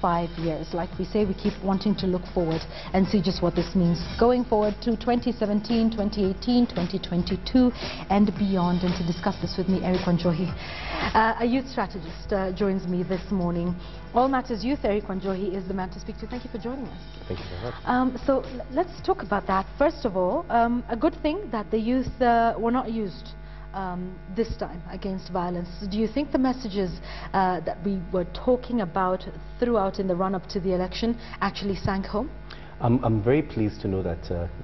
5 years. Like we say, we keep wanting to look forward and see just what this means going forward to 2017, 2018, 2022 and beyond. And to discuss this with me, Eric Wanjohi, a youth strategist, joins me this morning. All Matters Youth, Eric Wanjohi is the man to speak to. Thank you for joining us. Thank you very much. So let's talk about that. First of all, a good thing that the youth were not used this time against violence. Do you think the messages that we were talking about throughout in the run-up to the election actually sank home? I'm very pleased to know that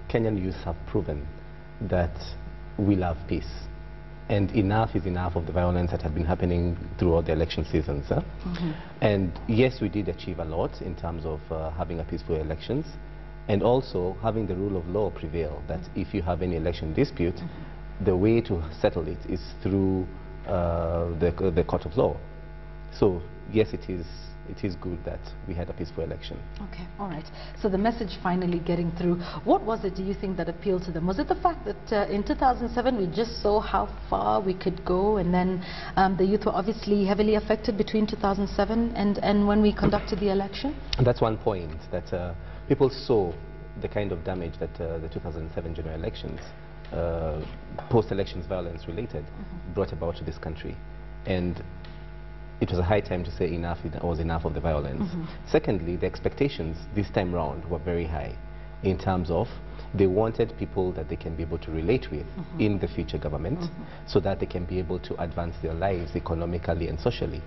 Kenyan youth have proven that we love peace. And enough is enough of the violence that had been happening throughout the election seasons. And yes, we did achieve a lot in terms of having a peaceful elections and also having the rule of law prevail, that if you have any election dispute, the way to settle it is through the court of law. So yes, it is good that we had a peaceful election. Okay, all right. So the message finally getting through. What was it, do you think, that appealed to them? Was it the fact that in 2007 we just saw how far we could go, and then the youth were obviously heavily affected between 2007 and when we conducted the election? And that's one point, that people saw the kind of damage that the 2007 general elections, post-elections violence related, brought about to this country. And it was a high time to say enough was enough of the violence. Secondly, the expectations this time round were very high in terms of they wanted people that they can be able to relate with in the future government so that they can be able to advance their lives economically and socially.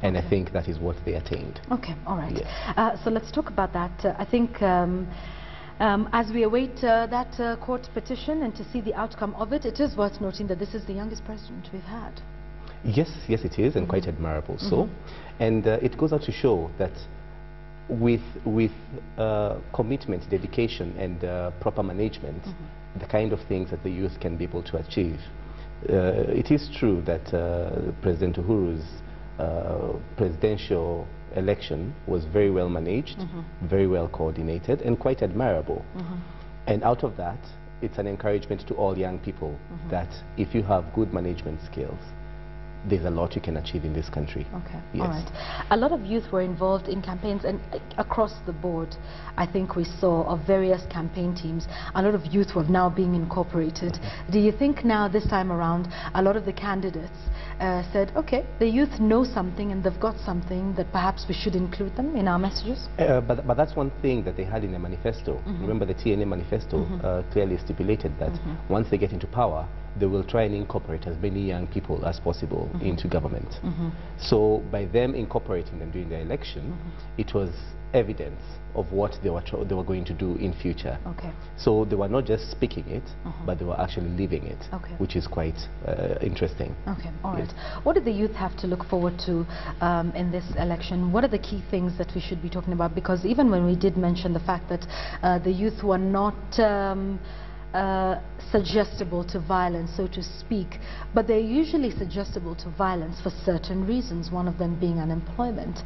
And I think that is what they attained. Okay, all right. Yeah. So let's talk about that. I think as we await that court petition and to see the outcome of it, it is worth noting that this is the youngest president we've had. Yes, yes it is, and quite admirable so. And it goes out to show that with commitment, dedication and proper management, the kind of things that the youth can be able to achieve. It is true that President Uhuru's presidential election was very well managed, very well coordinated and quite admirable. And out of that, it's an encouragement to all young people that if you have good management skills, there's a lot you can achieve in this country. Okay, yes. All right. A lot of youth were involved in campaigns, and across the board, I think we saw of various campaign teams, a lot of youth were now being incorporated. Do you think now, this time around, a lot of the candidates said, okay, the youth know something and they've got something that perhaps we should include them in our messages? But that's one thing that they had in the manifesto. Remember, the TNA manifesto clearly stipulated that once they get into power, they will try and incorporate as many young people as possible into government. So by them incorporating them during the election, it was evidence of what they were going to do in future. Okay. So they were not just speaking it, but they were actually living it, which is quite interesting. Okay, all right. What did the youth have to look forward to in this election? What are the key things that we should be talking about? Because even when we did mention the fact that the youth were not suggestible to violence, so to speak, but they're usually suggestible to violence for certain reasons, one of them being unemployment.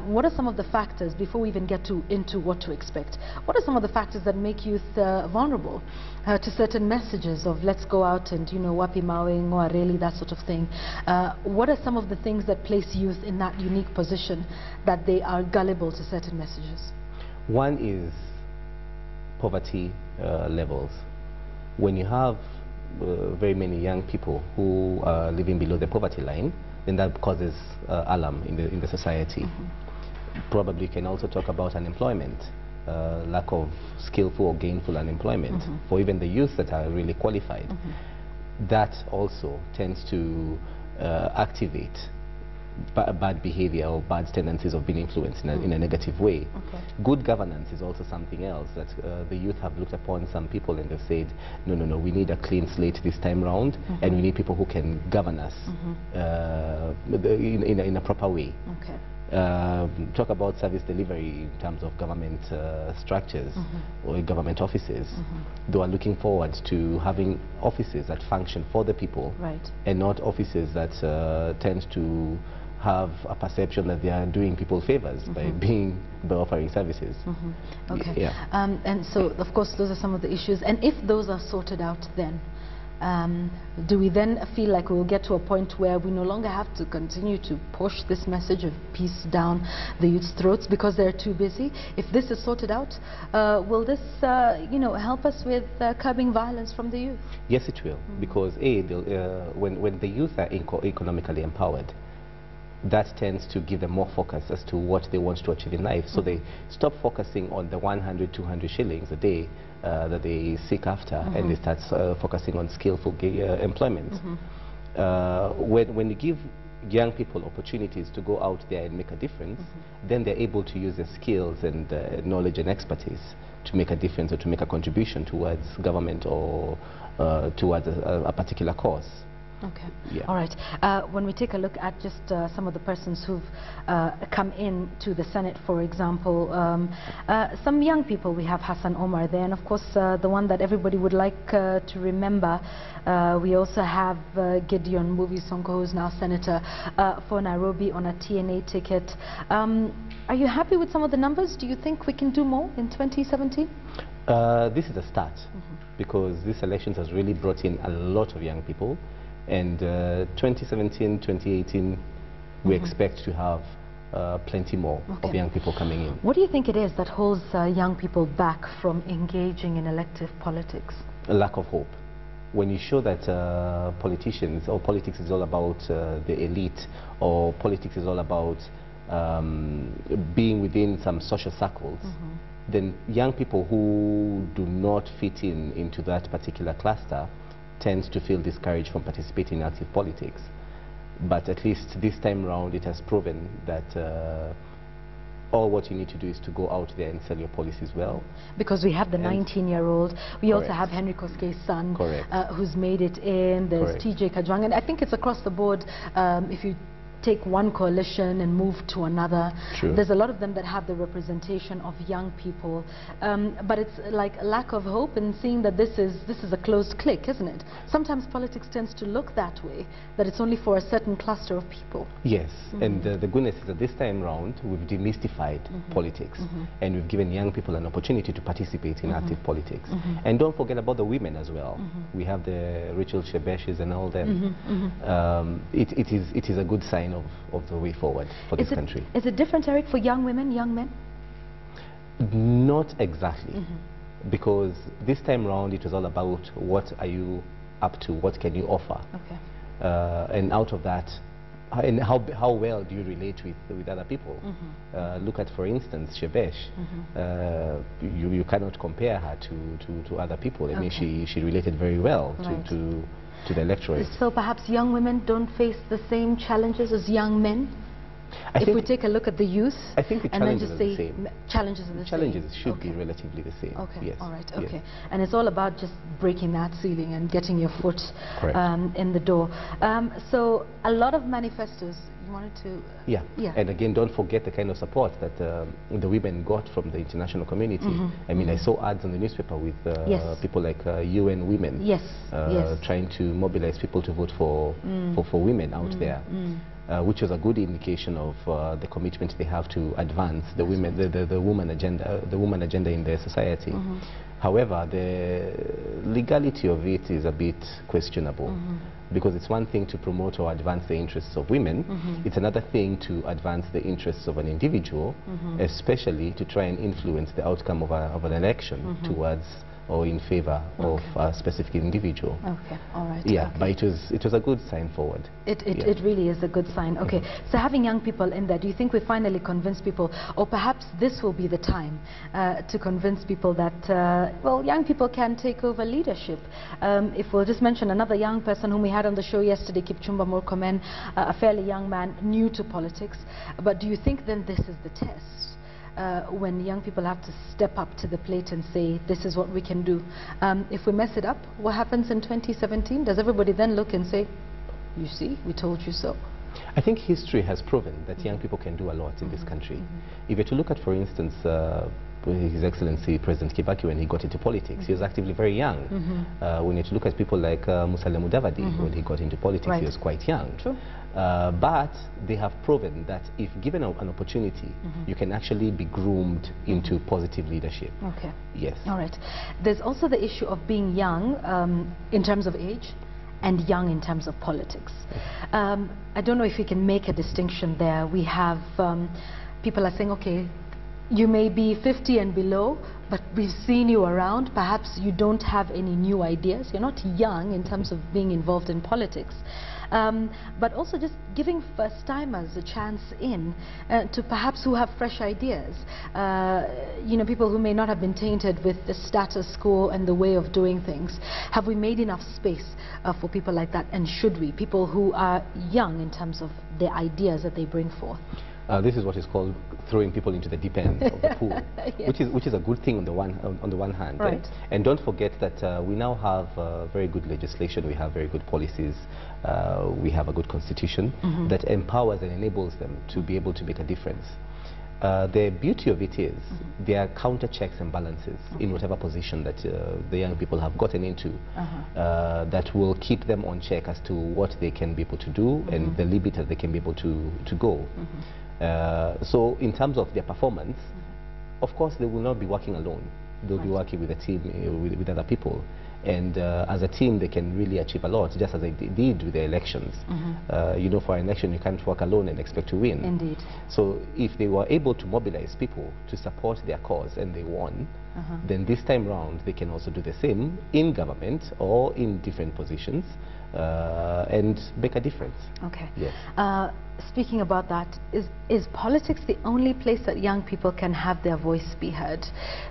What are some of the factors, before we even get into what to expect, what are some of the factors that make youth vulnerable to certain messages of let's go out and, you know, wapi mawing or really that sort of thing? What are some of the things that place youth in that unique position that they are gullible to certain messages? One is poverty levels. When you have very many young people who are living below the poverty line, then that causes alarm in the society. Probably you can also talk about unemployment, lack of skillful or gainful unemployment for even the youth that are really qualified. That also tends to activate bad behavior or bad tendencies of being influenced in a negative way. Good governance is also something else that the youth have looked upon some people and they've said, no, we need a clean slate this time round, and we need people who can govern us in a proper way. Talk about service delivery in terms of government structures or government offices. They are looking forward to having offices that function for the people, and not offices that tend to have a perception that they are doing people favors by offering services. Okay. Yeah. And so, of course, those are some of the issues. And if those are sorted out, then do we then feel like we will get to a point where we no longer have to continue to push this message of peace down the youth's throats because they're too busy? If this is sorted out, will this help us with curbing violence from the youth? Yes, it will, because when the youth are economically empowered, that tends to give them more focus as to what they want to achieve in life. So they stop focusing on the 100, 200 shillings a day that they seek after, and they start focusing on skillful employment. When you give young people opportunities to go out there and make a difference, then they're able to use their skills and knowledge and expertise to make a difference or to make a contribution towards government or towards a particular cause. Okay. Yeah. All right. When we take a look at just some of the persons who've come in to the Senate, for example, some young people, we have Hassan Omar there, and of course the one that everybody would like to remember, we also have Gideon Muvi Sonko, who's now Senator for Nairobi on a TNA ticket. Are you happy with some of the numbers? Do you think we can do more in 2017? This is a start, because this elections has really brought in a lot of young people. And 2017, 2018, we expect to have plenty more of young people coming in. What do you think it is that holds young people back from engaging in elective politics? A lack of hope. When you show that politicians or politics is all about the elite, or politics is all about being within some social circles, then young people who do not fit into that particular cluster tends to feel discouraged from participating in active politics. But at least this time round, it has proven that all what you need to do is to go out there and sell your policies well. Because we have the 19-year-old, we also have Henry Kosge's son, who's made it in, there's TJ Kajwang, and I think it's across the board. If you take one coalition and move to another. There's a lot of them that have the representation of young people, but it's like a lack of hope in seeing that this is a closed clique, isn't it? Sometimes politics tends to look that way, that it's only for a certain cluster of people. Yes, and the goodness is that this time round we've demystified politics, and we've given young people an opportunity to participate in active politics. And don't forget about the women as well. We have the Rachel Shebeshes and all them. It is a good sign of the way forward for this country. Is it different, Eric, for young women, young men? Not exactly, because this time round it was all about what are you up to, what can you offer, and out of that, and how well do you relate with other people. Look at, for instance, Shebesh. You cannot compare her to other people. I mean, she related very well to the electorate. So perhaps young women don't face the same challenges as young men? If we take a look at the youth, I think the challenges are the same. Challenges are the challenges should be relatively the same. Yes. All right. Okay. Yes. And it's all about just breaking that ceiling and getting your foot in the door. So a lot of manifestos. You wanted to. Yeah. And again, don't forget the kind of support that the women got from the international community. I mean, I saw ads on the newspaper with people like UN Women. Trying to mobilize people to vote for women out there. Which was a good indication of the commitment they have to advance the women, the woman agenda in their society. However, the legality of it is a bit questionable, because it's one thing to promote or advance the interests of women, it's another thing to advance the interests of an individual, especially to try and influence the outcome of an election towards or in favor of a specific individual. All right. But it was a good sign forward. It really is a good sign. So having young people in there, do you think we finally convince people, or perhaps this will be the time to convince people that, well, young people can take over leadership? If we'll just mention another young person whom we had on the show yesterday, Kipchumba Murkomen, a fairly young man, new to politics. But do you think then this is the test? When young people have to step up to the plate and say, this is what we can do. If we mess it up, what happens in 2017? Does everybody then look and say, you see, we told you so? I think history has proven that young people can do a lot in this country. If you're to look at, for instance, His Excellency President Kibaki, when he got into politics, he was actively very young. When you look at people like Musalia Mudavadi, when he got into politics, he was quite young. True. But they have proven that if given an opportunity, you can actually be groomed into positive leadership. Okay. Yes. All right. There's also the issue of being young in terms of age and young in terms of politics. I don't know if we can make a distinction there. We have people are saying, okay, you may be 50 and below, but we've seen you around. Perhaps you don't have any new ideas. You're not young in terms of being involved in politics. But also just giving first-timers a chance in to perhaps who have fresh ideas. You know, people who may not have been tainted with the status quo and the way of doing things. Have we made enough space for people like that? And should we? People who are young in terms of the ideas that they bring forth. This is what is called throwing people into the deep end of the pool, yes. which is a good thing on the one hand. Right. Eh? And don't forget that we now have very good legislation, we have very good policies, we have a good constitution that empowers and enables them to be able to make a difference. The beauty of it is there are counter checks and balances in whatever position that the young people have gotten into that will keep them on check as to what they can be able to do and the limit that they can be able to go. So in terms of their performance, of course they will not be working alone. They'll be working with a team, with other people. And as a team, they can really achieve a lot, just as they did with the elections. You know, for an election, you can't work alone and expect to win. Indeed. So if they were able to mobilize people to support their cause and they won, then this time round, they can also do the same in government or in different positions and make a difference. Okay. Yes. Speaking about that, is politics the only place that young people can have their voice be heard?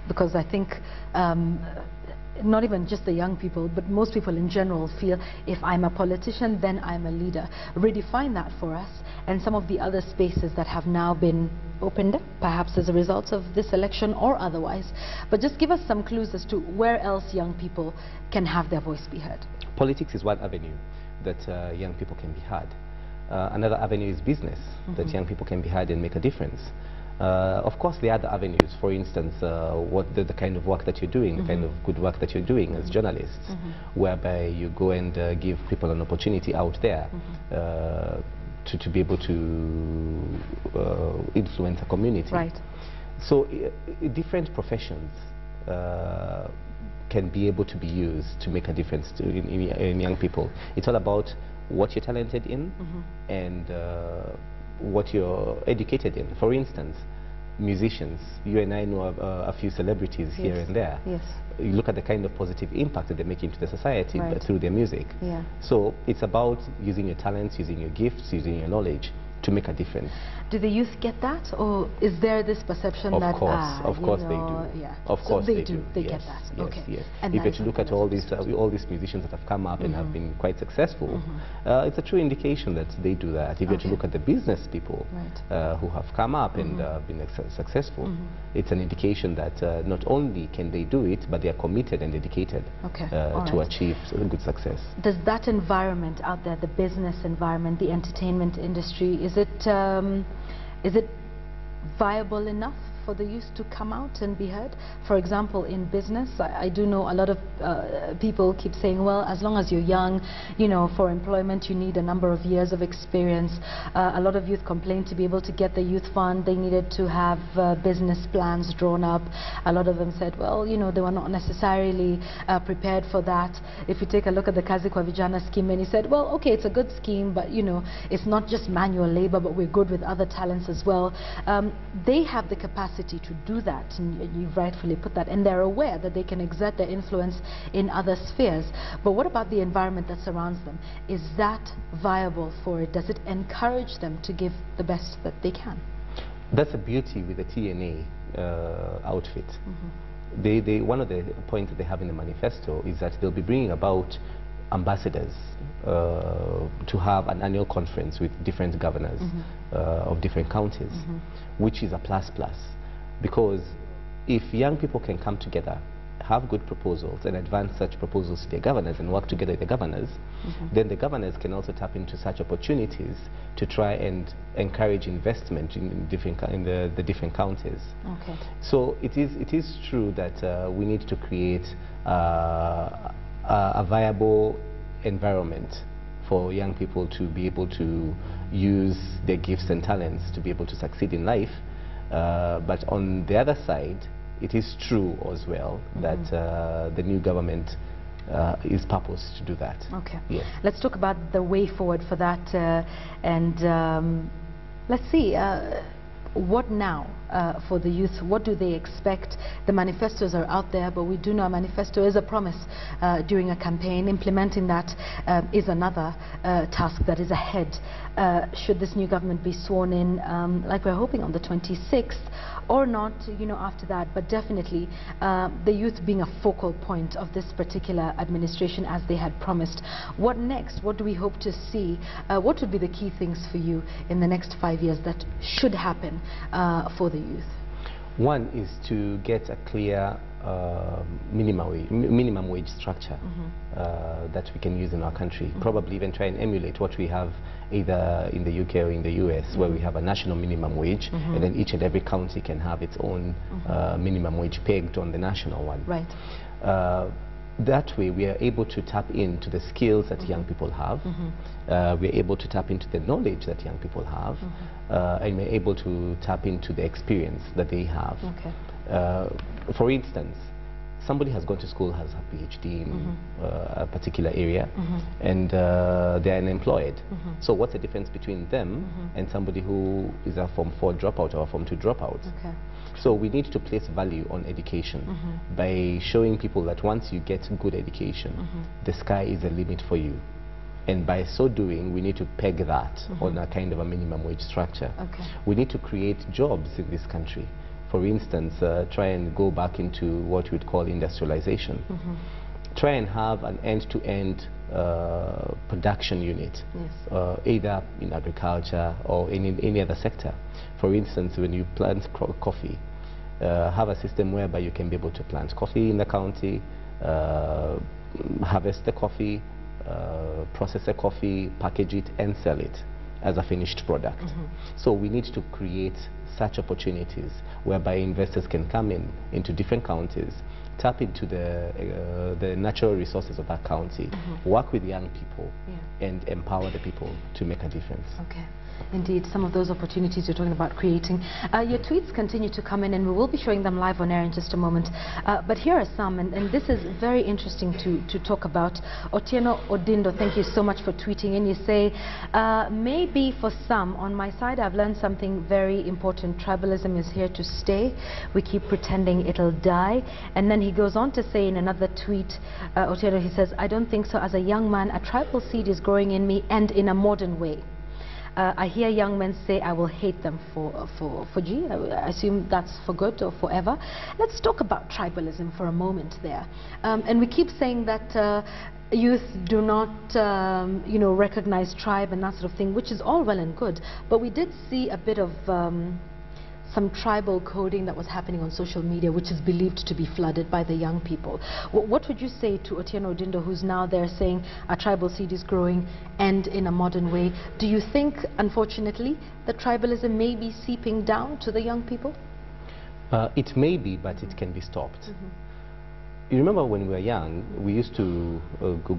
Because I think not even just the young people, but most people in general feel if I'm a politician, then I'm a leader. Redefine that for us and some of the other spaces that have now been opened up, perhaps as a result of this election or otherwise. But just give us some clues as to where else young people can have their voice be heard. Politics is one avenue that young people can be heard. Another avenue is business, that young people can be heard and make a difference. Of course, there are other avenues. For instance, what the kind of work that you're doing, the kind of good work that you're doing as journalists, whereby you go and give people an opportunity out there to be able to influence a community. Right. So different professions can be able to be used to make a difference in young people. It's all about what you're talented in and what you're educated in. For instance, musicians, you and I know a few celebrities here and there. Yes. You look at the kind of positive impact that they're making to the society through their music. Yeah. So it's about using your talents, using your gifts, using your knowledge to make a difference. Do the youth get that, or is there this perception that of course they do. Yeah. Of course they do. They yes, get that. Yes, Okay. yes. And if you look at all these musicians that have come up and have been quite successful, it's a true indication that they do that. If you look at the business people who have come up and been successful, it's an indication that not only can they do it, but they are committed and dedicated to achieve good success. Does that environment out there, the business environment, the entertainment industry, is it viable enough for the youth to come out and be heard? For example, in business, I do know a lot of people keep saying, well, as long as you're young, you know, for employment you need a number of years of experience. A lot of youth complained to be able to get the youth fund, they needed to have business plans drawn up. A lot of them said, well, you know, they were not necessarily prepared for that. If you take a look at the Kazi kwa Vijana scheme, and he said, well, okay, it's a good scheme, but you know, it's not just manual labor, but we're good with other talents as well. They have the capacity to do that, and you've rightfully put that, and they're aware that they can exert their influence in other spheres. But what about the environment that surrounds them? Is that viable for it? Does it encourage them to give the best that they can? That's the beauty with the TNA outfit. One of the points that they have in the manifesto is that they'll be bringing about ambassadors to have an annual conference with different governors of different counties, which is a plus. Because if young people can come together have good proposals and advance such proposals to their governors and work together with the governors, then the governors can also tap into such opportunities to try and encourage investment in the different counties. Okay. So it is true that we need to create a viable environment for young people to be able to use their gifts and talents to be able to succeed in life. But on the other side, it is true as well that the new government is purposed to do that. Okay. Yes. Let's talk about the way forward for that, and let's see. What now for the youth? What do they expect? The manifestos are out there, but we do know a manifesto is a promise during a campaign. Implementing that is another task that is ahead. Should this new government be sworn in, like we're hoping on the 26th, or not, you know, after that, but definitely the youth being a focal point of this particular administration as they had promised. What next? What do we hope to see? What would be the key things for you in the next 5 years that should happen for the youth? One is to get a clear minimum wage structure that we can use in our country. Probably even try and emulate what we have either in the UK or in the US, where we have a national minimum wage, and then each and every county can have its own minimum wage pegged on the national one. Right. That way we are able to tap into the skills that young people have, we are able to tap into the knowledge that young people have, and we're able to tap into the experience that they have. Okay. For instance, somebody has gone to school, has a PhD in a particular area, and they're unemployed. So what's the difference between them and somebody who is a Form 4 dropout or a Form 2 dropout? Okay. So we need to place value on education by showing people that once you get good education, the sky is the limit for you. And by so doing, we need to peg that on a kind of a minimum wage structure. Okay. We need to create jobs in this country. For instance, try and go back into what we'd call industrialization. Try and have an end-to-end production unit, either in agriculture or in any other sector. For instance, when you plant coffee, have a system whereby you can be able to plant coffee in the county, harvest the coffee, process the coffee, package it and sell it as a finished product. So we need to create such opportunities whereby investors can come into different counties, tap into the natural resources of that county, work with young people, and empower the people to make a difference. Okay. Indeed, some of those opportunities you're talking about creating. Your tweets continue to come in, and we will be showing them live on air in just a moment. But here are some, and this is very interesting to talk about. Otieno Odindo, thank you so much for tweeting in. You say, maybe for some, on my side, I've learned something very important. Tribalism is here to stay. We keep pretending it'll die. And then he goes on to say in another tweet, Otieno, he says, I don't think so. As a young man, a tribal seed is growing in me, and in a modern way. I hear young men say I will hate them for G. I assume that's for good or forever. Let's talk about tribalism for a moment there. And we keep saying that youth do not, you know, recognize tribe and that sort of thing, which is all well and good. But we did see a bit of some tribal coding that was happening on social media, which is believed to be flooded by the young people. What would you say to Otieno Odindo, who's now there saying a tribal seed is growing and in a modern way? Do you think, unfortunately, that tribalism may be seeping down to the young people? It may be, but it can be stopped. You remember when we were young, we used to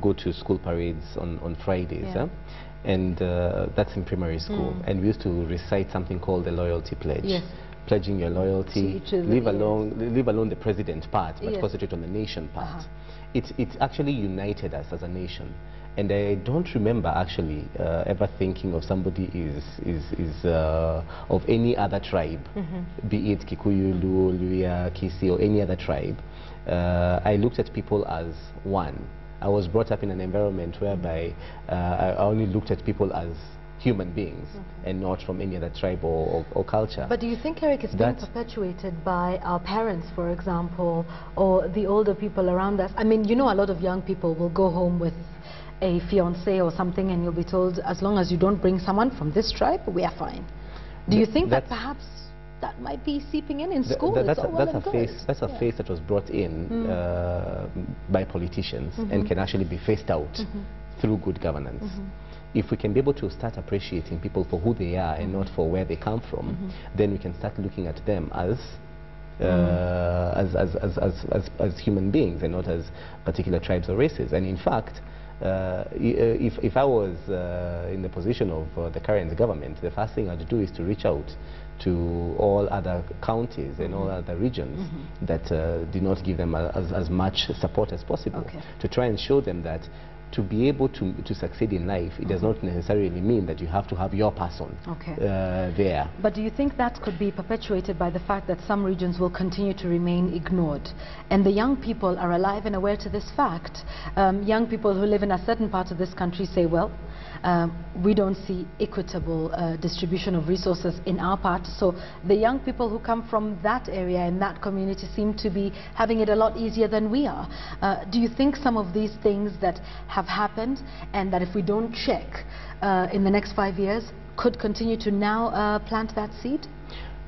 go to school parades on Fridays, and that's in primary school, and we used to recite something called the loyalty pledge, pledging your loyalty, leave alone the president part, but concentrate on the nation part. It actually united us as a nation, and I don't remember actually ever thinking of somebody is of any other tribe, be it Kikuyu, Luo, Luya, Kisi, or any other tribe. I looked at people as one. I was brought up in an environment whereby I only looked at people as human beings and not from any other tribe or culture. But do you think, Eric, it's being perpetuated by our parents, for example, or the older people around us? I mean, you know, a lot of young people will go home with a fiancé or something, and you'll be told, as long as you don't bring someone from this tribe, we are fine. Do you think that perhaps that might be seeping in school. That's a phase that was brought in by politicians and can actually be phased out through good governance. If we can be able to start appreciating people for who they are and not for where they come from, then we can start looking at them as human beings and not as particular tribes or races. And in fact, if I was in the position of the current government, the first thing I'd do is to reach out to all other counties and all other regions that did not give them as much support as possible, to try and show them that to be able to succeed in life, it does not necessarily mean that you have to have your person there. But do you think that could be perpetuated by the fact that some regions will continue to remain ignored? And the young people are alive and aware to this fact. Young people who live in a certain part of this country say, well, we don't see equitable distribution of resources in our part. So the young people who come from that area and that community seem to be having it a lot easier than we are. Do you think some of these things that have happened and that if we don't check in the next 5 years could continue to now plant that seed?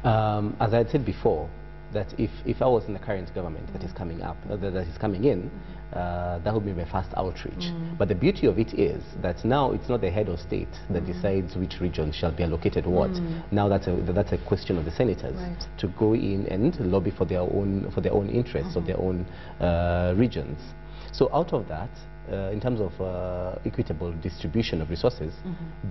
As I had said before, that if I was in the current government that is coming up, that is coming in, that would be my first outreach. But the beauty of it is that now it's not the head of state that decides which region shall be allocated what. Now that's a question of the senators to go in and lobby for their own interests of their own regions. So out of that, in terms of equitable distribution of resources,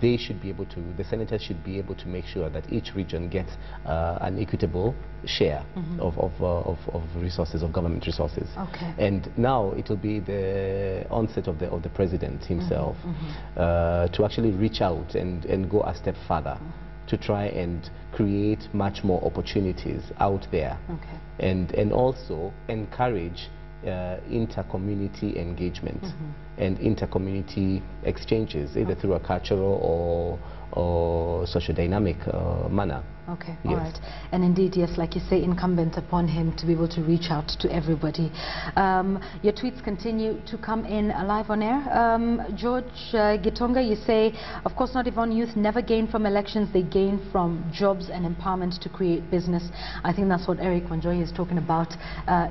they should be able to, the senators should be able to make sure that each region gets an equitable share of resources, of government resources. And now it will be the onset of the president himself to actually reach out and go a step further to try and create much more opportunities out there, and also encourage inter-community engagement and inter-community exchanges, either through a cultural or socio-dynamic manner. Okay, all right. And indeed, yes, like you say, incumbent upon him to be able to reach out to everybody. Your tweets continue to come in live on air. George Gitonga, you say, of course not Yvonne, youth never gain from elections, they gain from jobs and empowerment to create business. I think that's what Eric Wanjohi is talking about.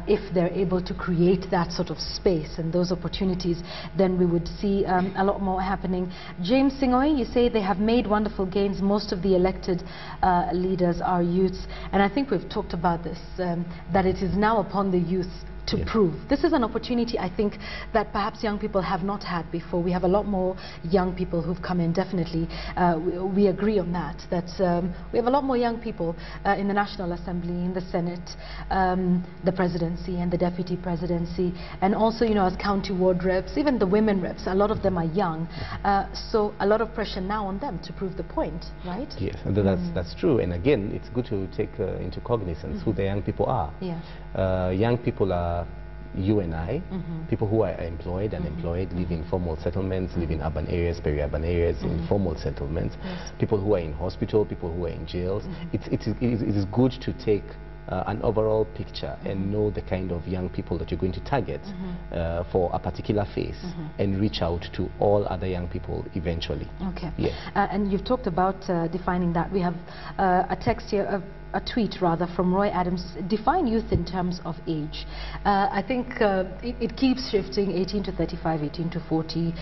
If they're able to create that sort of space and those opportunities, then we would see a lot more happening. James Singoi, you say they have made wonderful gains. Most of the elected leaders are youths, and I think we've talked about this, that it is now upon the youth to prove. This is an opportunity, I think, that perhaps young people have not had before. We have a lot more young people who've come in, definitely. We agree on that, we have a lot more young people in the National Assembly, in the Senate, the presidency and the deputy presidency, and also, you know, as county ward reps, even the women reps, a lot of them are young. So a lot of pressure now on them to prove the point, right? Yes, and that's true. And again, it's good to take into cognizance who the young people are. Young people are you and I, people who are employed, unemployed, live in formal settlements, live in urban areas, peri-urban areas, informal settlements, people who are in hospital, people who are in jails. It is good to take an overall picture and know the kind of young people that you're going to target for a particular phase and reach out to all other young people eventually. Yes. And you've talked about defining that. We have a text here, a tweet rather, from Roy Adams. Define youth in terms of age. I think it keeps shifting. 18 to 35, 18 to 40.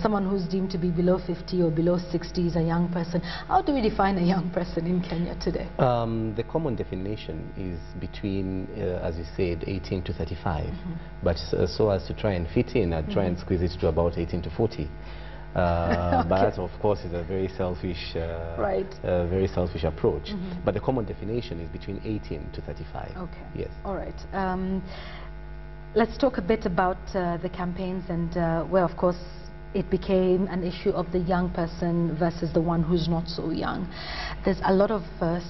Someone who's deemed to be below 50 or below 60 is a young person. How do we define a young person in Kenya today? The common definition is between, as you said, 18 to 35. But so as to try and fit in, I'd try and squeeze it to about 18 to 40. But that, of course, is a very selfish, very selfish approach. But the common definition is between 18 to 35. Yes. All right. Let's talk a bit about the campaigns and where, of course, it became an issue of the young person versus the one who's not so young. There's a lot of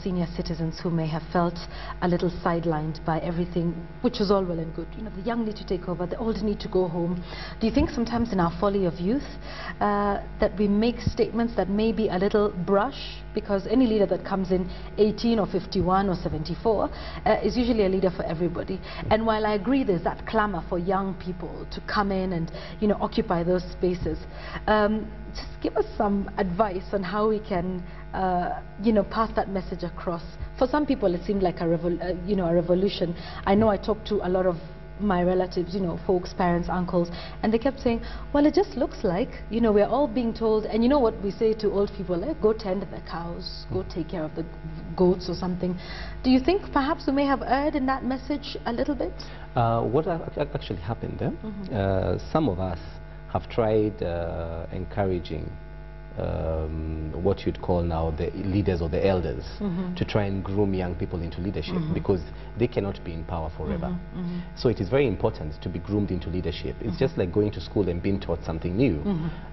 senior citizens who may have felt a little sidelined by everything, which is all well and good. You know, the young need to take over, the old need to go home. Do you think sometimes in our folly of youth that we make statements that may be a little brush? Because any leader that comes in 18 or 51 or 74 is usually a leader for everybody. And while I agree there's that clamor for young people to come in and, you know, occupy those spaces, just give us some advice on how we can you know, pass that message across? For some people, it seemed like a revolution. I know I talked to a lot of my relatives, you know, folks, parents, uncles, and they kept saying, well, it just looks like, you know, we're all being told, and you know what we say to old people, like, go tend the cows, go take care of the goats or something. Do you think perhaps we may have erred in that message a little bit? What actually happened, some of us have tried encouraging what you'd call now the leaders or the elders to try and groom young people into leadership because they cannot be in power forever. So it is very important to be groomed into leadership. It's just like going to school and being taught something new.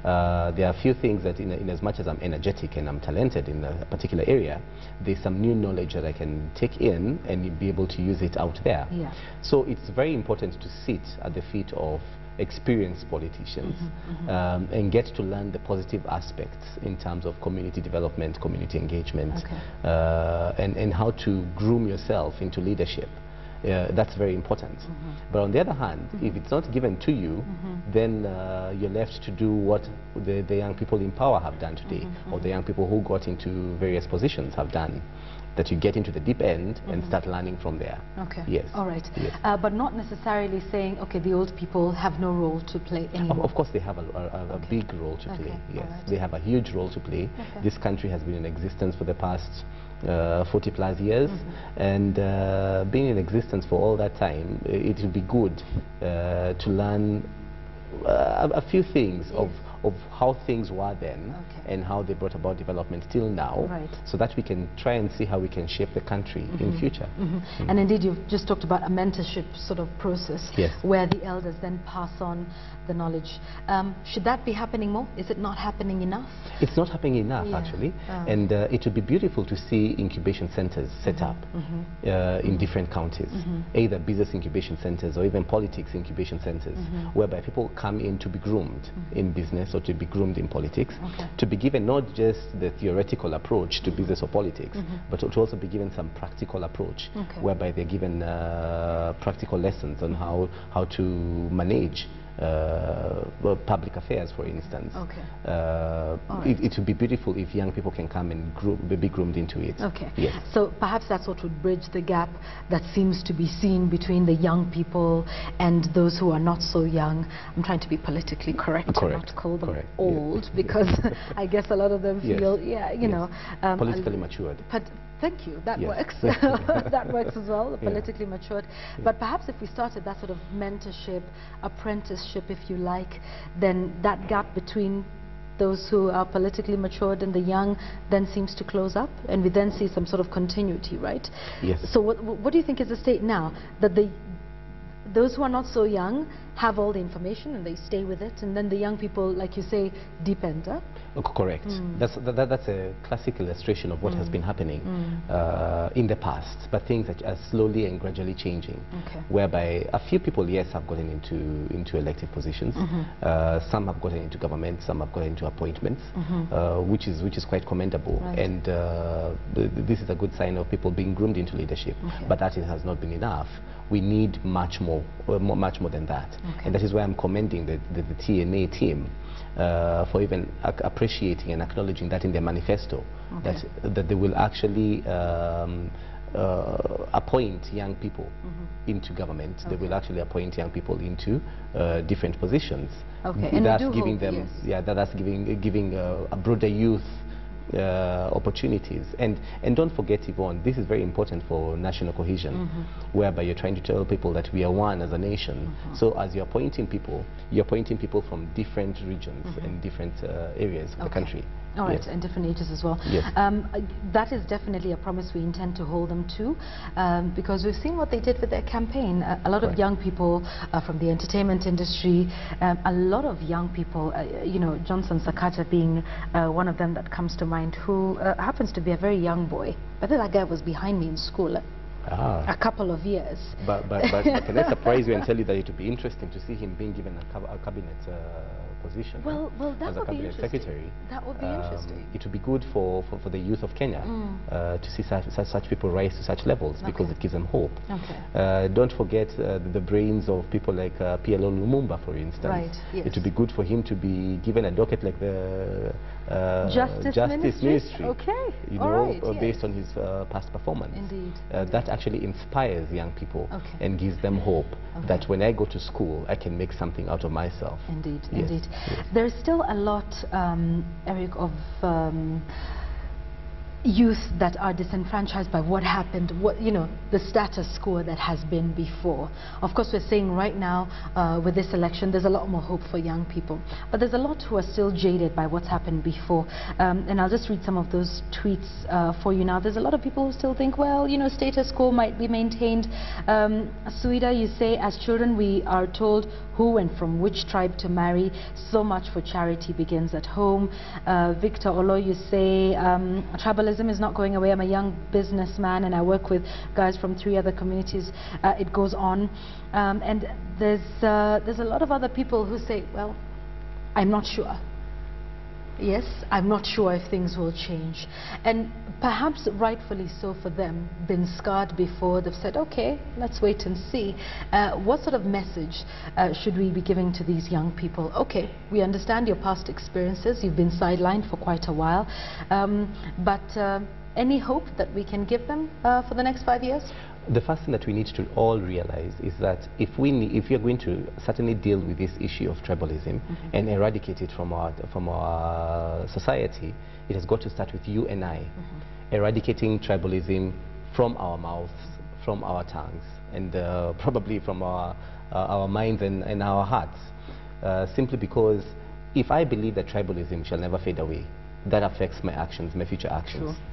There are a few things that in as much as I'm energetic and I'm talented in a particular area, there's some new knowledge that I can take in and be able to use it out there. So it's very important to sit at the feet of experienced politicians and get to learn the positive aspects in terms of community development, community engagement, and how to groom yourself into leadership. That's very important. But on the other hand, if it's not given to you, then you're left to do what the young people in power have done today, or the young people who got into various positions have done. That you get into the deep end and start learning from there. Yes. All right. Yes. But not necessarily saying, okay, the old people have no role to play anymore. Of course, they have a big role to play. Yes, they have a huge role to play. This country has been in existence for the past 40 plus years, and being in existence for all that time, it will be good to learn a few things of how things were then and how they brought about development till now, so that we can try and see how we can shape the country in future. And indeed, you've just talked about a mentorship sort of process where the elders then pass on the knowledge. Should that be happening more? Is it not happening enough? It's not happening enough, actually. And it would be beautiful to see incubation centers set up in different counties, either business incubation centers or even politics incubation centers, whereby people come in to be groomed in business or to be groomed in politics, to be given not just the theoretical approach to business or politics, but to also be given some practical approach, whereby they're given practical lessons on how to manage public affairs, for instance. It would be beautiful if young people can come and be groomed into it. Yes. So perhaps that's what would bridge the gap that seems to be seen between the young people and those who are not so young. I'm trying to be politically correct, not call them old, because I guess a lot of them feel, you know, politically matured. But thank you. That works. That works as well, politically matured. But perhaps if we started that sort of mentorship, apprenticeship, if you like, then that gap between those who are politically matured and the young then seems to close up, and we then see some sort of continuity, right? Yes. So what do you think is the state now? That those who are not so young have all the information and they stay with it, and then the young people, like you say, depend. Correct. That's a classic illustration of what has been happening in the past, but things that are slowly and gradually changing, whereby a few people, yes, have gotten into elective positions. Some have gotten into government, some have gotten into appointments, which is quite commendable, and this is a good sign of people being groomed into leadership. But that has not been enough. We need much more than that, and that is why I'm commending the TNA team for even appreciating and acknowledging that in their manifesto, that they will actually appoint young people into government. They will actually appoint young people into different positions. And that's giving them, that's giving a broader youth opportunities. And don't forget, Yvonne, this is very important for national cohesion, whereby you're trying to tell people that we are one as a nation. So as you're appointing people from different regions and different areas of the country. All right, and different ages as well. Yes. That is definitely a promise we intend to hold them to, because we've seen what they did with their campaign. A lot of young people from the entertainment industry, a lot of young people, you know, Johnson Sakata being one of them that comes to mind, who happens to be a very young boy. I think that guy was behind me in school. A couple of years. But can I surprise you and tell you that it would be interesting to see him being given a cabinet position? position. Well, that as a would be cabinet interesting. secretary. That would be interesting. It would be good for the youth of Kenya to see such people rise to such levels, because it gives them hope. Okay. Don't forget the brains of people like PLO Lumumba, for instance. Right, yes. It would be good for him to be given a docket like the Justice Ministry. Okay. You All know, right, yes. based on his past performance. Indeed. That actually inspires young people and gives them hope that when I go to school, I can make something out of myself. Indeed, Yes. indeed. Yes. There is still a lot, Eric, of youth that are disenfranchised by what happened, the status quo that has been before. Of course, we're saying right now with this election, there's a lot more hope for young people. But there's a lot who are still jaded by what's happened before. And I'll just read some of those tweets for you now. There's a lot of people who still think, well, status quo might be maintained. Suida, you say, as children, we are told who and from which tribe to marry. So much for charity begins at home. Victor Olo, you say, tribalism is not going away. I'm a young businessman and I work with guys from 3 other communities. It goes on. And there's a lot of other people who say, well, I'm not sure. Yes, I'm not sure if things will change. And perhaps rightfully so for them, been scarred before, they've said, okay, let's wait and see. What sort of message should we be giving to these young people? Okay, we understand your past experiences, you've been sidelined for quite a while, but any hope that we can give them for the next 5 years? The first thing that we need to all realize is that if you're going to certainly deal with this issue of tribalism and eradicate it from our society, it has got to start with you and I. Eradicating tribalism from our mouths, from our tongues, and probably from our minds and our hearts. Simply because if I believe that tribalism shall never fade away, that affects my actions, my future actions. True.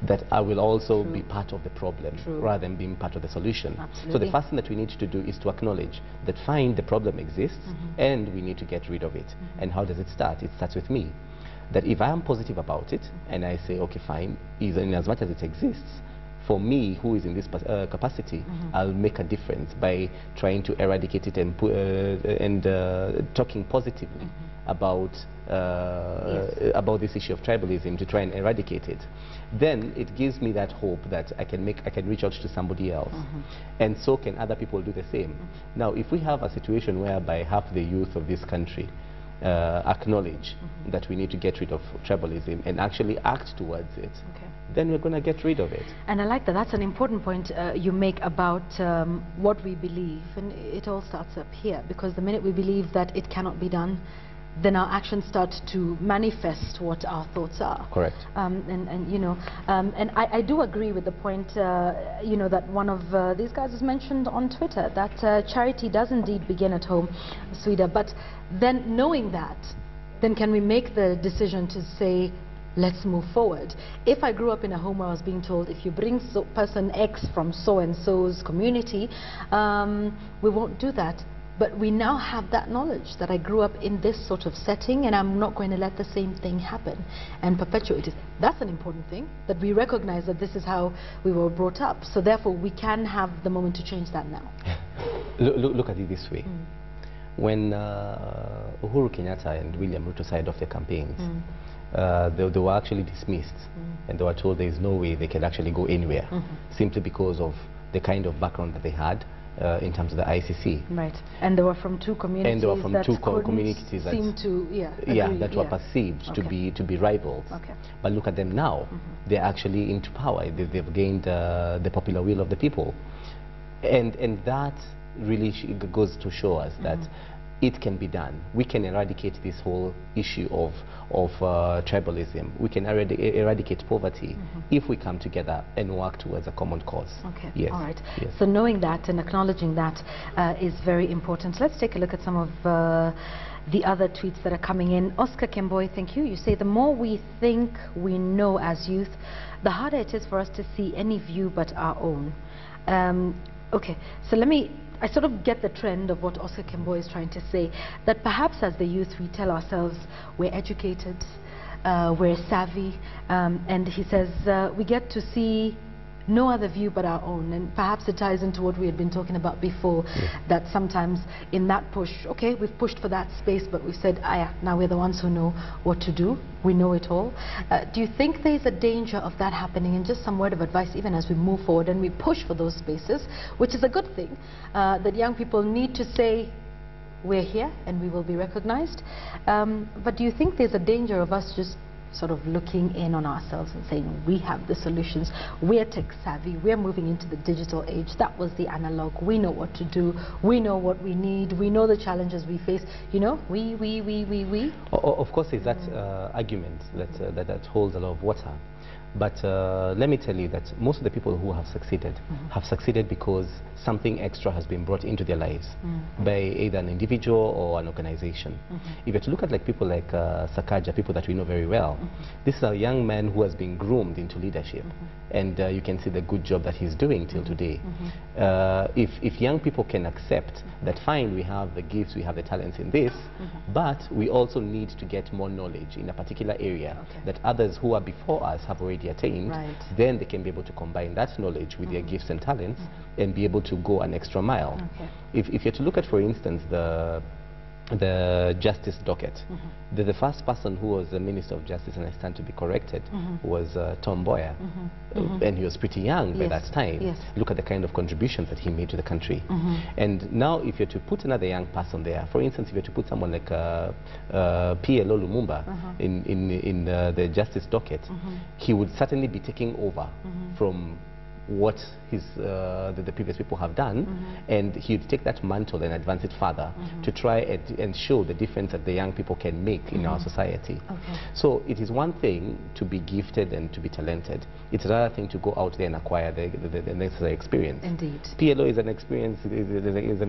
That I will also be part of the problem rather than being part of the solution. Absolutely. So the first thing that we need to do is to acknowledge that fine, the problem exists and we need to get rid of it. And how does it start? It starts with me. That if I am positive about it and I say, okay, fine, in as much as it exists, for me, who is in this capacity, I'll make a difference by trying to eradicate it and talking positively about this issue of tribalism, to try and eradicate it. Then it gives me that hope that I can reach out to somebody else, and so can other people do the same. Now, if we have a situation whereby half the youth of this country acknowledge that we need to get rid of tribalism and actually act towards it, then we're going to get rid of it. And I like that. That's an important point you make about what we believe. And it all starts up here, because the minute we believe that it cannot be done, then our actions start to manifest what our thoughts are. Correct. And I do agree with the point, that one of these guys has mentioned on Twitter, that charity does indeed begin at home, Sweden. But then knowing that, then can we make the decision to say, let's move forward? If I grew up in a home where I was being told, if you bring person X from so-and-so's community, we won't do that. But we now have that knowledge that I grew up in this sort of setting and I'm not going to let the same thing happen and perpetuate it. That's an important thing, that we recognize that this is how we were brought up. So therefore we can have the moment to change that now. Look at it this way. When Uhuru Kenyatta and William Ruto started off their campaigns, they were actually dismissed and they were told there is no way they can actually go anywhere, simply because of the kind of background that they had. In terms of the ICC. Right. And they were from two communities. And they were from that two communities that seem to, that were perceived to be rivals. Okay. But look at them now. They're actually into power. They've gained the popular will of the people. And that really goes to show us that it can be done. We can eradicate this whole issue of tribalism. We can eradicate poverty if we come together and work towards a common cause. Okay, yes. All right. Yes. So knowing that and acknowledging that is very important. Let's take a look at some of the other tweets that are coming in. Oscar Kemboy, thank you. You say, the more we think we know as youth, the harder it is for us to see any view but our own. Okay, so I sort of get the trend of what Oscar Kemboy is trying to say, that perhaps as the youth we tell ourselves we're educated, we're savvy, and he says we get to see no other view but our own. And perhaps it ties into what we had been talking about before, that sometimes in that push, okay, we've pushed for that space, but we said, now we're the ones who know what to do. We know it all. Do you think there's a danger of that happening? And just some word of advice, even as we move forward and we push for those spaces, which is a good thing, that young people need to say, we're here and we will be recognized. But do you think there's a danger of us just sort of looking in on ourselves and saying, we have the solutions, we're tech savvy, we're moving into the digital age, that was the analog, we know what to do, we know what we need, we know the challenges we face, you know, we. Of course, there's that argument that holds a lot of water. But let me tell you that most of the people who have succeeded because something extra has been brought into their lives by either an individual or an organization. If you're to look at like people like Sakaja, people that we know very well, this is a young man who has been groomed into leadership, and you can see the good job that he's doing till today. If young people can accept that, fine, we have the gifts, we have the talents in this, but we also need to get more knowledge in a particular area that others who are before us have already attained, then they can be able to combine that knowledge with their gifts and talents and be able to go an extra mile. If you're to look at, for instance, the justice docket, the first person who was the Minister of Justice, and I stand to be corrected, was Tom Mboya, and he was pretty young by that time. Look at the kind of contributions that he made to the country. And now if you're to put another young person there, for instance, if you're to put someone like PLO Lumumba in the justice docket, he would certainly be taking over from what the previous people have done, and he'd take that mantle and advance it further to try and show the difference that the young people can make in our society. So it is one thing to be gifted and to be talented. It's another thing to go out there and acquire the necessary experience. Indeed. PLO is an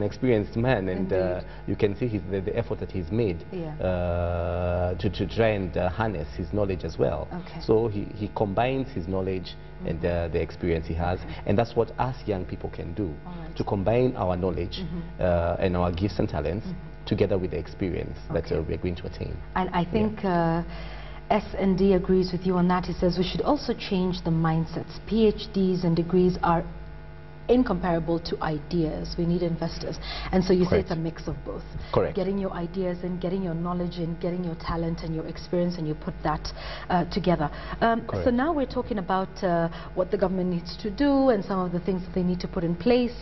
experienced man, and you can see the effort that he's made to try and harness his knowledge as well. So he combines his knowledge and the experience he has, and that's what us young people can do, to combine our knowledge and our gifts and talents together with the experience that we're going to attain. And I think S&D agrees with you on that. He says we should also change the mindsets. PhDs and degrees are incomparable to ideas. We need investors. And so you say it's a mix of both. Getting your ideas in, getting your knowledge in, getting your talent and your experience, and you put that together. So now we're talking about what the government needs to do and some of the things that they need to put in place,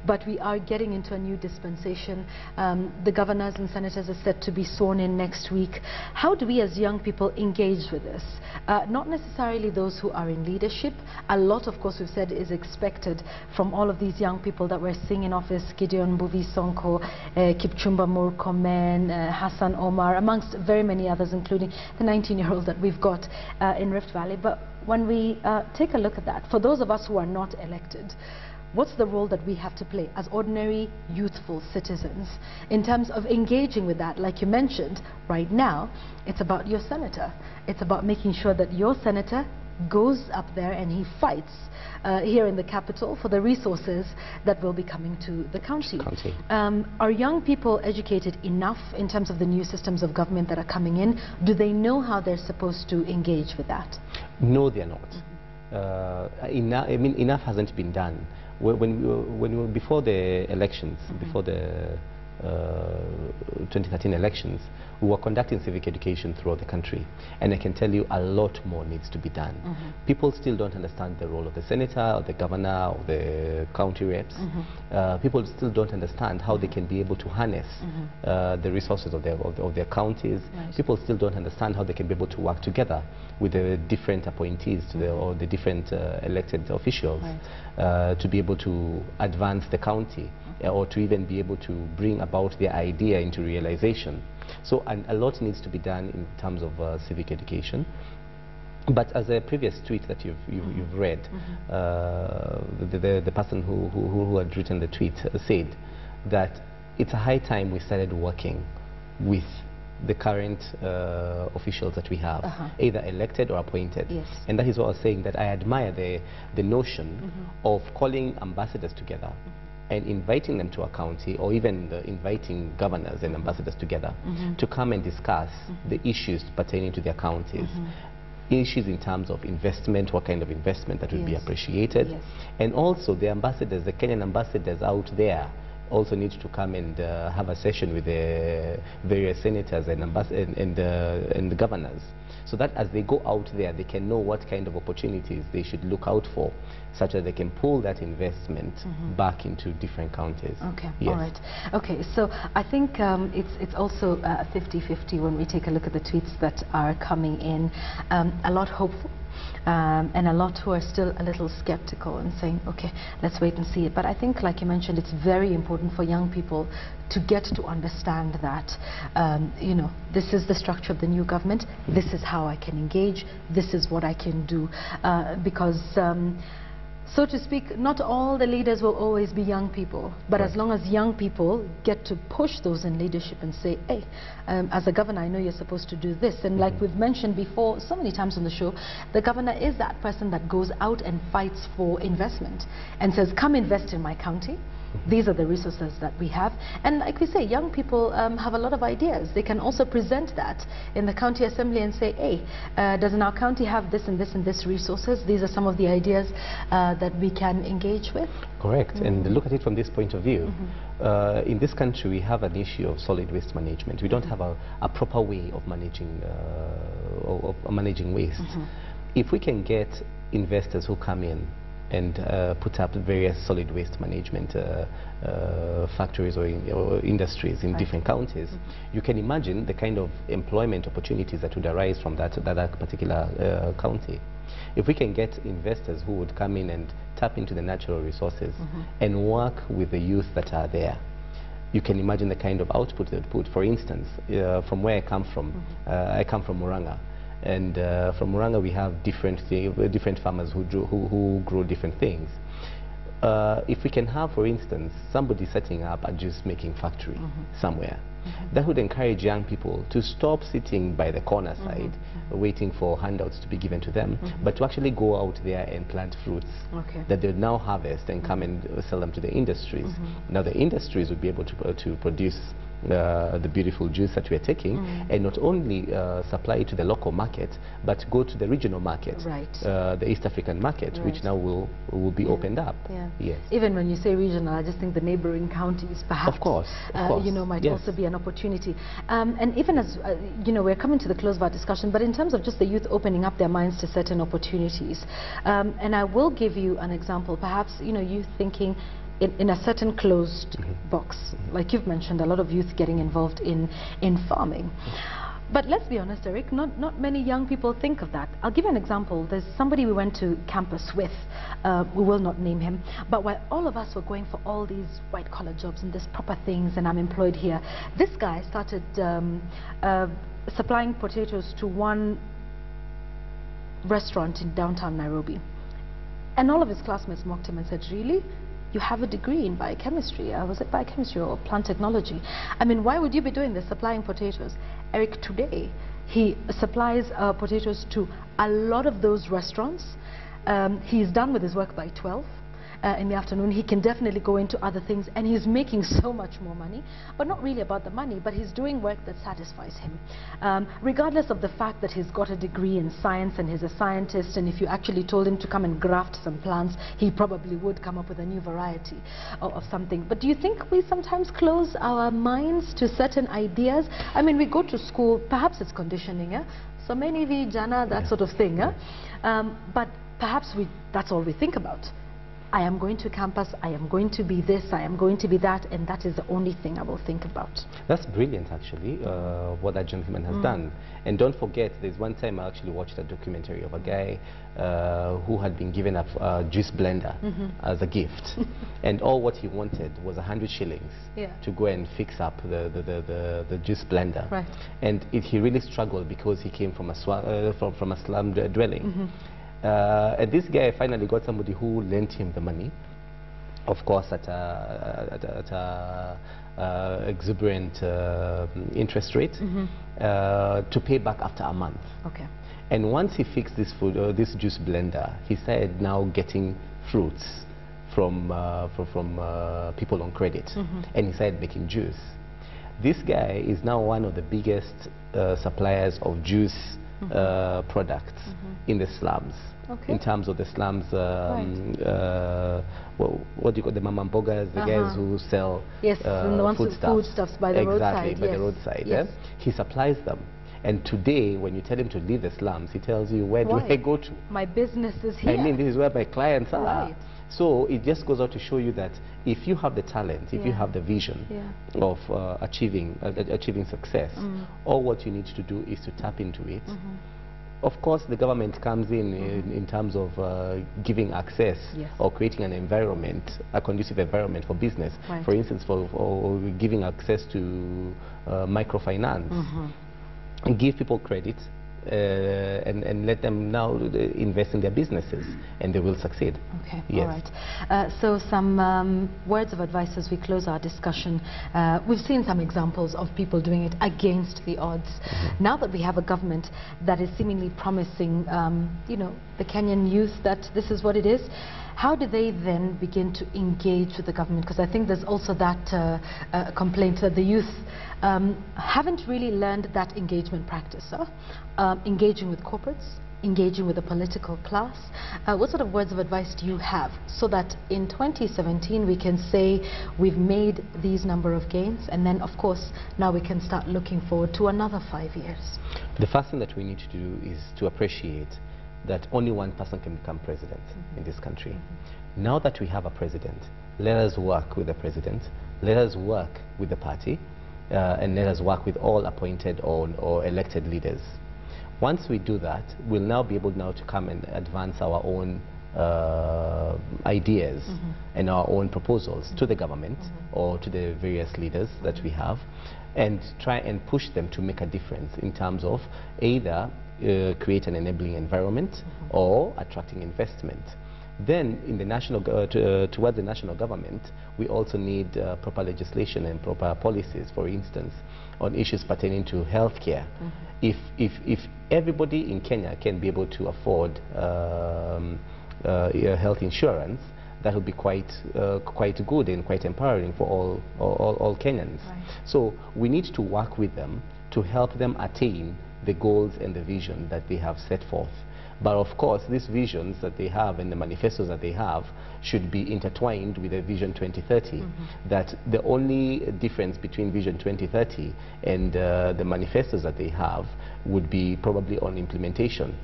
but we are getting into a new dispensation. The governors and senators are set to be sworn in next week. How do we as young people engage with this? Not necessarily those who are in leadership. A lot, of course, we've said is expected from all of these young people that we're seeing in office: Gideon Mbuvi Sonko, Kipchumba Murkomen, Hassan Omar, amongst very many others, including the 19-year-olds that we've got in Rift Valley. But when we take a look at that, for those of us who are not elected, what's the role that we have to play as ordinary youthful citizens in terms of engaging with that? Like you mentioned, right now, it's about your senator. It's about making sure that your senator goes up there and he fights here in the capital for the resources that will be coming to the county. Are young people educated enough in terms of the new systems of government that are coming in? Do they know how they're supposed to engage with that? No, they're not. Enough hasn't been done. Before the elections, before the 2013 elections, we were conducting civic education throughout the country, and I can tell you a lot more needs to be done. People still don't understand the role of the senator or the governor or the county reps. People still don't understand how they can be able to harness the resources of their counties. People still don't understand how they can be able to work together with the different appointees to or the different elected officials to be able to advance the county or to even be able to bring about their idea into realization. So a lot needs to be done in terms of civic education. But as a previous tweet that you've read, the person who had written the tweet said that it's a high time we started working with the current officials that we have, either elected or appointed. And that is what I was saying, that I admire the notion of calling ambassadors together and inviting them to a county, or even inviting governors and ambassadors together to come and discuss the issues pertaining to their counties. issues in terms of investment, what kind of investment that would be Yes. appreciated. Yes. And also the ambassadors, the Kenyan ambassadors out there also need to come and have a session with the various senators and, and the governors, so that as they go out there, they can know what kind of opportunities they should look out for, such that they can pull that investment back into different counties. Okay, Yes. all right. Okay, so I think it's also 50-50 when we take a look at the tweets that are coming in. A lot hopeful. And a lot who are still a little skeptical and saying, okay, let's wait and see it. But I think, like you mentioned, it's very important for young people to get to understand that, you know, this is the structure of the new government, this is how I can engage, this is what I can do, because so to speak, not all the leaders will always be young people, but as long as young people get to push those in leadership and say, hey, as a governor, I know you're supposed to do this. And like we've mentioned before so many times on the show, the governor is that person that goes out and fights for investment and says, come invest in my county. These are the resources that we have. And like we say, young people have a lot of ideas. They can also present that in the county assembly and say, hey, doesn't our county have this and this and this resources? These are some of the ideas that we can engage with. Correct. And look at it from this point of view. In this country, we have an issue of solid waste management. We don't have a proper way of managing waste. If we can get investors who come in and put up various solid waste management factories or industries in different counties, you can imagine the kind of employment opportunities that would arise from that particular county. If we can get investors who would come in and tap into the natural resources and work with the youth that are there, you can imagine the kind of output they would put. For instance, from where I come from Muranga. And from Muranga we have different farmers who grow different things. If we can have, for instance, somebody setting up a juice making factory somewhere, that would encourage young people to stop sitting by the corner side waiting for handouts to be given to them, but to actually go out there and plant fruits that they would now harvest and come and sell them to the industries. Now the industries would be able to produce the beautiful juice that we are taking, and not only supply it to the local market, but go to the regional market, the East African market, which now will be opened up. Yes. Even when you say regional, I just think the neighboring counties, perhaps, of course. You know, might also be an opportunity. And even as you know, we're coming to the close of our discussion, but in terms of just the youth opening up their minds to certain opportunities, and I will give you an example. Perhaps, you know, youth thinking in a certain closed box, like you've mentioned, a lot of youth getting involved in farming. But let's be honest, Eric, not many young people think of that. I'll give you an example. There's somebody we went to campus with, we will not name him, but while all of us were going for all these white-collar jobs and these proper things, and I'm employed here, this guy started supplying potatoes to one restaurant in downtown Nairobi. And all of his classmates mocked him and said, really? You have a degree in biochemistry. Was it biochemistry or plant technology? I mean, why would you be doing this, supplying potatoes? Eric, today, he supplies potatoes to a lot of those restaurants. He's done with his work by 12 in the afternoon. He can definitely go into other things, and he's making so much more money, but not really about the money, but he's doing work that satisfies him. Regardless of the fact that he's got a degree in science and he's a scientist, and if you actually told him to come and graft some plants, he probably would come up with a new variety of something. But do you think we sometimes close our minds to certain ideas? I mean, we go to school, perhaps it's conditioning, so many vijana, that sort of thing, but perhaps that's all we think about. I am going to campus, I am going to be this, I am going to be that, and that is the only thing I will think about. That's brilliant, actually, what that gentleman has done. And don't forget, there's one time I actually watched a documentary of a guy who had been given a juice blender as a gift. And all what he wanted was 100 shillings to go and fix up the juice blender. Right. And he really struggled because he came from a slum dwelling. And this guy finally got somebody who lent him the money, of course at a exuberant interest rate, to pay back after a month. Okay. And once he fixed this this juice blender, he started now getting fruits from people on credit, and he started making juice. This guy is now one of the biggest suppliers of juice products in the slums. Okay. In terms of the slums, what do you call the mama mbogas, the guys who sell foodstuffs by the roadside. Exactly, by the roadside. Yes. He supplies them. And today, when you tell him to leave the slums, he tells you, where do I go to? My business is here. I mean, this is where my clients are. Right. So it just goes out to show you that if you have the talent, if you have the vision of achieving success, all what you need to do is to tap into it. Of course, the government comes in terms of giving access or creating an environment, a conducive environment for business. Right. For instance, for giving access to microfinance. And give people credit and let them now invest in their businesses, and they will succeed. Okay, yes. All right. So some words of advice as we close our discussion. We've seen some examples of people doing it against the odds. Now that we have a government that is seemingly promising, you know, the Kenyan youth that this is what it is, how do they then begin to engage with the government? Because I think there's also that complaint that the youth haven't really learned that engagement practice, engaging with corporates, engaging with the political class. What sort of words of advice do you have so that in 2017 we can say we've made these number of gains, and then of course now we can start looking forward to another 5 years? The first thing that we need to do is to appreciate that only one person can become president in this country. Now that we have a president, let us work with the president, let us work with the party, and let us work with all appointed or elected leaders. Once we do that, we'll now be able to come and advance our own ideas and our own proposals to the government or to the various leaders that we have, and try and push them to make a difference in terms of either create an enabling environment or attracting investment. Then in the national towards the national government, we also need proper legislation and proper policies, for instance, on issues pertaining to healthcare. If everybody in Kenya can be able to afford health insurance, that would be quite good and quite empowering for all Kenyans. Right. So we need to work with them to help them attain the goals and the vision that they have set forth. But of course, these visions that they have and the manifestos that they have should be intertwined with the Vision 2030. That the only difference between Vision 2030 and the manifestos that they have would be probably on implementation.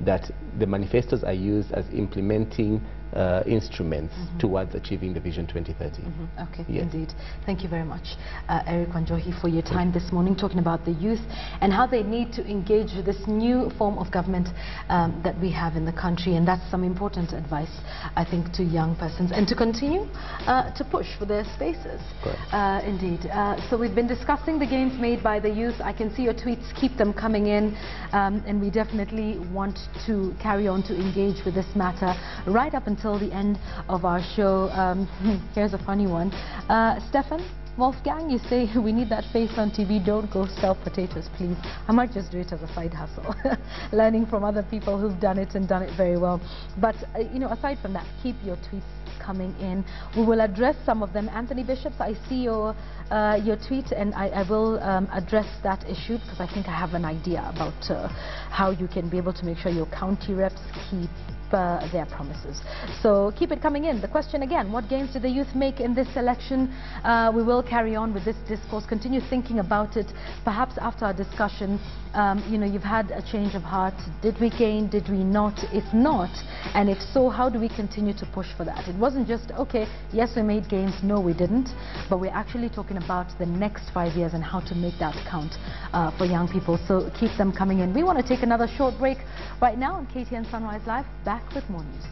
That the manifestos are used as implementing instruments towards achieving the Vision 2030. Okay, yes. Indeed. Thank you very much, Eric Wanjohi, for your time this morning, talking about the youth and how they need to engage with this new form of government that we have in the country. And that's some important advice, I think, to young persons, and to continue to push for their spaces. Indeed. So we've been discussing the gains made by the youth. I can see your tweets, keep them coming in, and we definitely want to carry on to engage with this matter right up until the end of our show. Here's a funny one. Stefan, Wolfgang, you say we need that face on TV, don't go sell potatoes, please. I might just do it as a side hustle, learning from other people who've done it and done it very well. But, you know, aside from that, keep your tweets coming in. We will address some of them. Anthony Bishops, I see your tweet, and I will address that issue because I think I have an idea about how you can be able to make sure your county reps keep their promises. So keep it coming in. The question again, what gains did the youth make in this election? We will carry on with this discourse, continue thinking about it. Perhaps after our discussion, you know, you've had a change of heart. Did we gain? Did we not? If not, and if so, how do we continue to push for that? It wasn't just, okay, yes, we made gains, no, we didn't, but we're actually talking about the next 5 years and how to make that count for young people. So keep them coming in. We want to take another short break right now on KTN Sunrise Live. Back with more news.